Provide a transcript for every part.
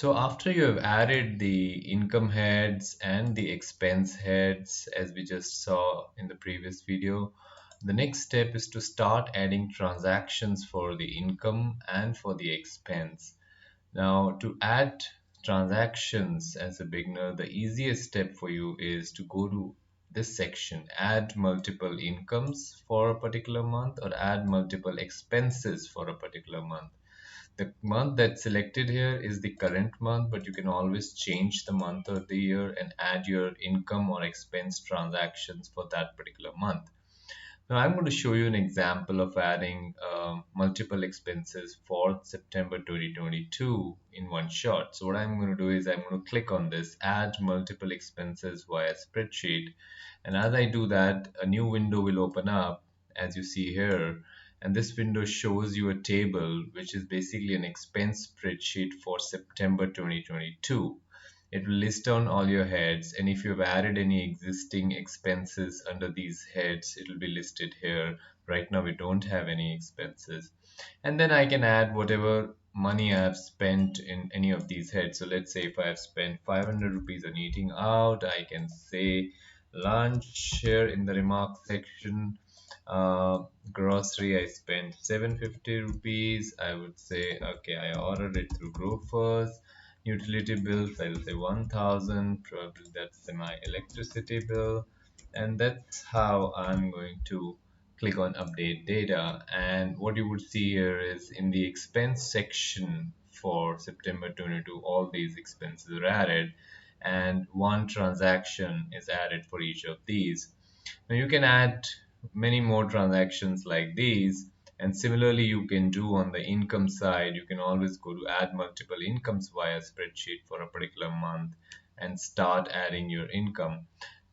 So after you have added the income heads and the expense heads, as we just saw in the previous video, the next step is to start adding transactions for the income and for the expense. Now, to add transactions as a beginner, the easiest step for you is to go to this section, add multiple incomes for a particular month or add multiple expenses for a particular month. The month that's selected here is the current month, but you can always change the month or the year and add your income or expense transactions for that particular month. Now I'm going to show you an example of adding multiple expenses for September 2022 in one shot. So what I'm going to do is I'm going to click on this, add multiple expenses via spreadsheet. And as I do that, a new window will open up, as you see here. And this window shows you a table, which is basically an expense spreadsheet for September 2022. It will list down all your heads, and if you've added any existing expenses under these heads, it will be listed here. Right now we don't have any expenses. And then I can add whatever money I have spent in any of these heads. So let's say if I have spent 500 rupees on eating out, I can say lunch here in the remarks section. Grocery I spent 750 rupees. I would say okay, I ordered it through Grofers. Utility bills, I will say 1000, probably that's my electricity bill. And that's how I'm going to click on update data. And what you would see here is in the expense section for September 22, all these expenses are added and one transaction is added for each of these. Now you can add many more transactions like these, and similarly you can do on the income side. You can always go to add multiple incomes via spreadsheet for a particular month and start adding your income.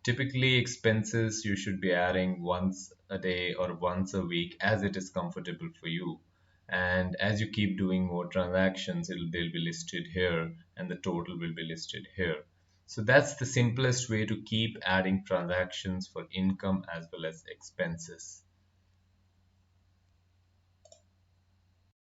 Typically expenses you should be adding once a day or once a week as it is comfortable for you. And as you keep doing more transactions, they'll be listed here and the total will be listed here. So that's the simplest way to keep adding transactions for income as well as expenses.